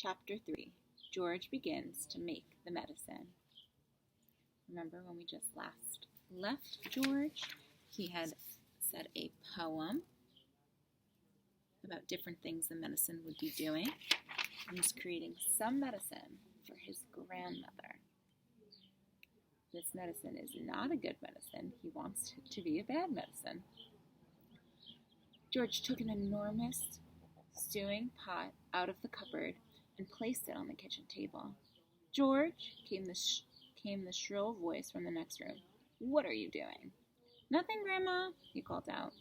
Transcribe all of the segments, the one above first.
Chapter 3. George begins to make the medicine. Remember when we just last left George? He had said a poem about different things the medicine would be doing. He was creating some medicine for his grandmother. This medicine is not a good medicine. He wants it to be a bad medicine. George took an enormous stewing pot out of the cupboard and placed it on the kitchen table. "George," came the shrill voice from the next room. "What are you doing?" "Nothing, Grandma," he called out.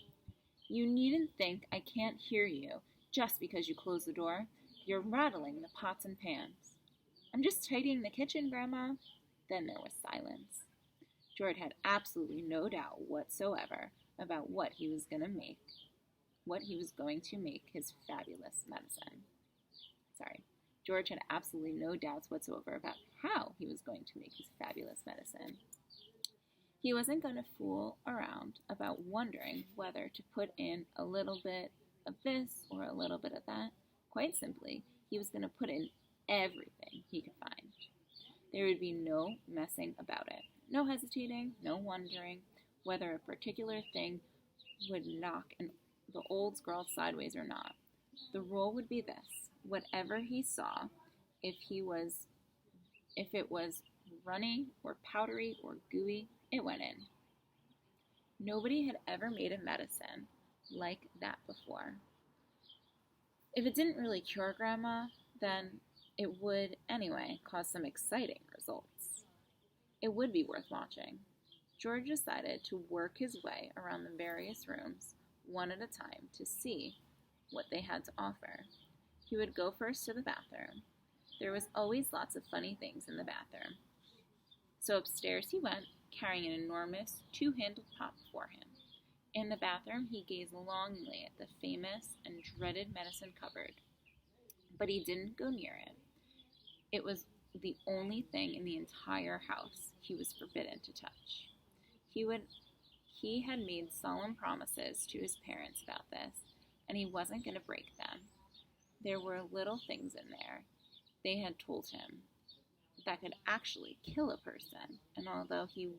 "You needn't think I can't hear you just because you closed the door. You're rattling the pots and pans." "I'm just tidying the kitchen, Grandma." Then there was silence. George had absolutely no doubt whatsoever about what he was going to make his fabulous medicine. George had absolutely no doubts whatsoever about how he was going to make his fabulous medicine. He wasn't going to fool around about wondering whether to put in a little bit of this or a little bit of that. Quite simply, he was going to put in everything he could find. There would be no messing about it, no hesitating, no wondering whether a particular thing would knock the old girl sideways or not. The rule would be this: whatever he saw, if it was runny or powdery or gooey, it went in. Nobody had ever made a medicine like that before. If it didn't really cure Grandma, then it would, anyway, cause some exciting results. It would be worth watching. George decided to work his way around the various rooms, one at a time, to see what they had to offer. He would go first to the bathroom. There was always lots of funny things in the bathroom. So upstairs he went, carrying an enormous two-handled pot before him. In the bathroom, he gazed longingly at the famous and dreaded medicine cupboard. But he didn't go near it. It was the only thing in the entire house he was forbidden to touch. He had made solemn promises to his parents about this, and he wasn't going to break them. There were little things in there, they had told him, that could actually kill a person, and although he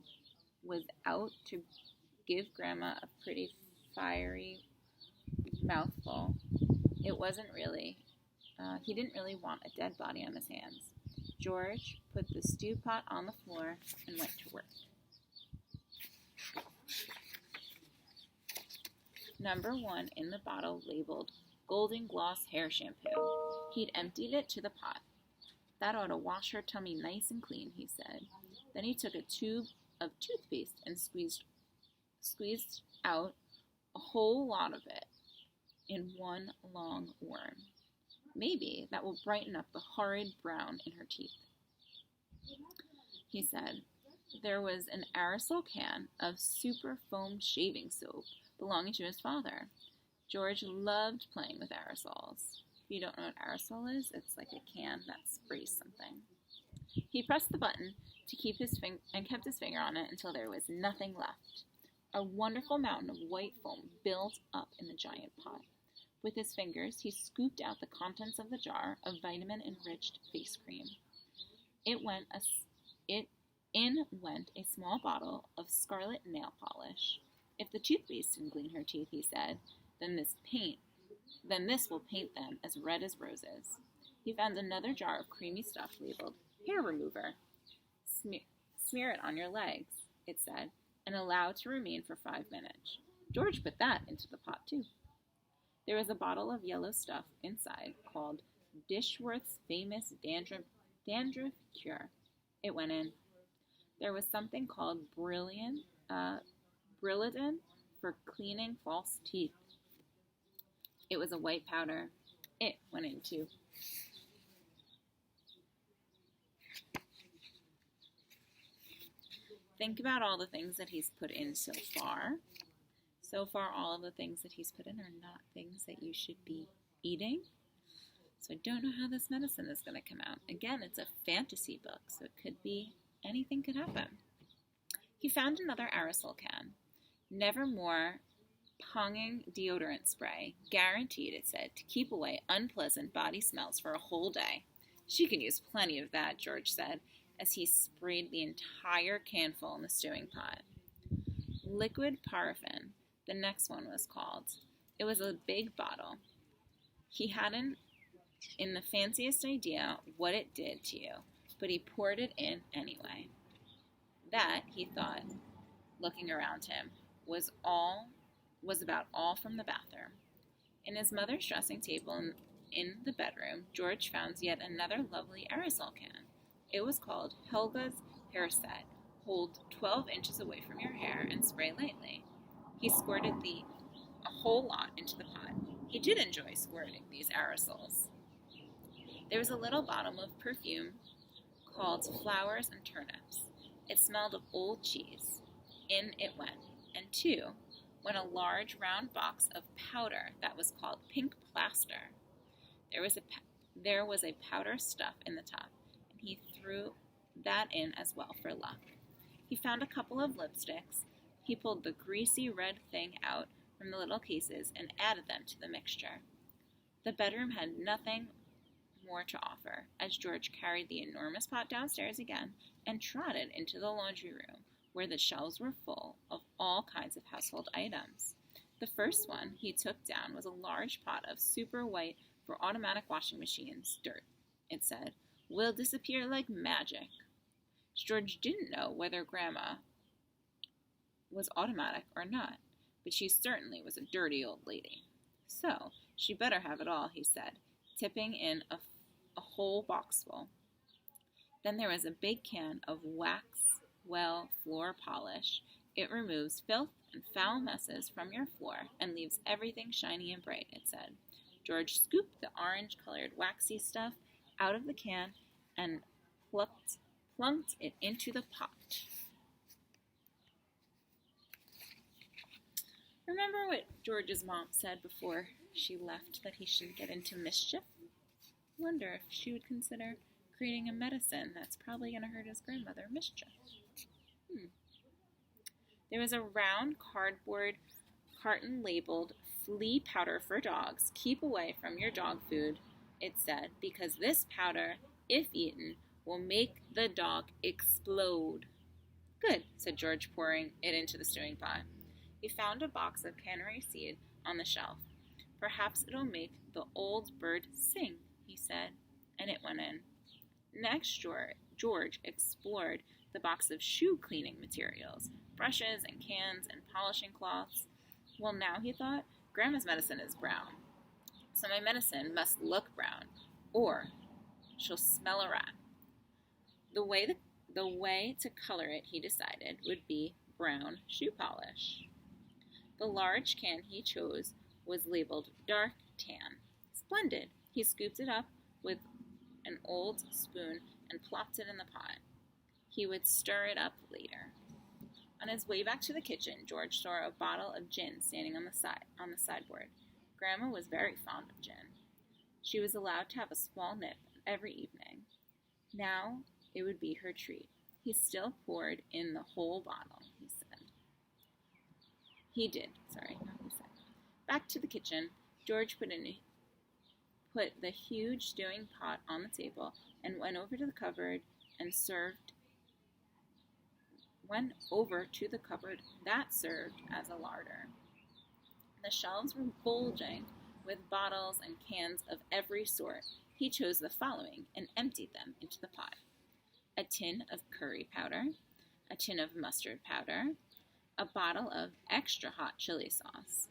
was out to give Grandma a pretty fiery mouthful, it wasn't really, he didn't really want a dead body on his hands. George put the stew pot on the floor and went to work. Number 1 in the bottle labeled Golden Gloss Hair Shampoo. He'd emptied it to the pot. "That ought to wash her tummy nice and clean," he said. Then he took a tube of toothpaste and squeezed out a whole lot of it in one long worm. "Maybe that will brighten up the horrid brown in her teeth," he said. There was an aerosol can of super foam shaving soap belonging to his father. George loved playing with aerosols. If you don't know what aerosol is, it's like a can that sprays something. He pressed the button to keep and kept his finger on it until there was nothing left. A wonderful mountain of white foam built up in the giant pot. With his fingers, he scooped out the contents of the jar of vitamin-enriched face cream. In went a small bottle of scarlet nail polish. "If the toothpaste didn't clean her teeth," he said, then this will paint them as red as roses." He found another jar of creamy stuff labeled hair remover. Smear it on your legs," it said, and allow it to remain for 5 minutes. George put that into the pot too. There was a bottle of yellow stuff inside called Dishworth's famous dandruff cure. It went in. There was something called Brilliant for cleaning false teeth. It was a white powder. It went in too. Think about all the things that he's put in so far. So far, all of the things that he's put in are not things that you should be eating. So I don't know how this medicine is going to come out. Again, it's a fantasy book, so it could be anything could happen. He found another aerosol can. "Nevermore ponging deodorant spray. Guaranteed," it said, "to keep away unpleasant body smells for a whole day." She could use plenty of that, George said, as he sprayed the entire canful in the stewing pot. Liquid paraffin, the next one was called. It was a big bottle. He hadn't in the fanciest idea what it did to you, but he poured it in anyway. That, he thought, looking around him, was about all from the bathroom. In his mother's dressing table in the bedroom, George found yet another lovely aerosol can. It was called Helga's Hair Set. Hold 12 inches away from your hair and spray lightly. He squirted a whole lot into the pot. He did enjoy squirting these aerosols. There was a little bottle of perfume called Flowers and Turnips. It smelled of old cheese. In it went. And two, went a large round box of powder that was called pink plaster. There was a powder stuff in the top, and he threw that in as well for luck. He found a couple of lipsticks. He pulled the greasy red thing out from the little cases and added them to the mixture. The bedroom had nothing more to offer, as George carried the enormous pot downstairs again and trotted into the laundry room, where the shelves were full of all kinds of household items. The first one he took down was a large pot of super white for automatic washing machines dirt. It said, "Will disappear like magic." George didn't know whether Grandma was automatic or not, but she certainly was a dirty old lady. So, she better have it all, he said, tipping in a whole boxful. Then there was a big can of Waxwell floor polish. It removes filth and foul messes from your floor and leaves everything shiny and bright, it said. George scooped the orange-colored waxy stuff out of the can and plunked it into the pot. Remember what George's mom said before she left, that he shouldn't get into mischief? Wonder if she would consider creating a medicine that's probably going to hurt his grandmother, Mischief. There was a round cardboard carton labeled flea powder for dogs. Keep away from your dog food, it said, because this powder, if eaten, will make the dog explode. Good, said George, pouring it into the stewing pot. He found a box of canary seed on the shelf. Perhaps it'll make the old bird sing, he said, and it went in. Next, George explored the box of shoe cleaning materials, brushes and cans and polishing cloths. Well, now, he thought, Grandma's medicine is brown, so my medicine must look brown, or she'll smell a rat. The way to color it, he decided, would be brown shoe polish. The large can he chose was labeled dark tan. Splendid! He scooped it up with an old spoon and plopped it in the pot. He would stir it up later. On his way back to the kitchen, George saw a bottle of gin standing on the sideboard. Grandma was very fond of gin. She was allowed to have a small nip every evening. Now it would be her treat. He still poured in the whole bottle, he said. Back to the kitchen, George put the huge stewing pot on the table and went over to the cupboard that served as a larder. The shelves were bulging with bottles and cans of every sort. He chose the following and emptied them into the pot: a tin of curry powder, a tin of mustard powder, a bottle of extra hot chili sauce,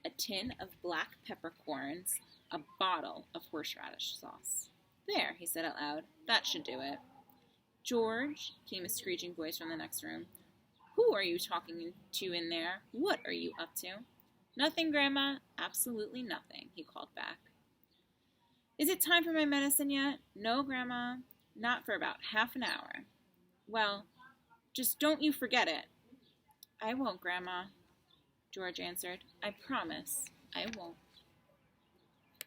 a tin of black peppercorns, a bottle of horseradish sauce. There, he said out loud, that should do it. George, came a screeching voice from the next room. Who are you talking to in there? What are you up to? Nothing, Grandma. Absolutely nothing, he called back. Is it time for my medicine yet? No, Grandma. Not for about half an hour. Well, just don't you forget it. I won't, Grandma, George answered. I promise I won't.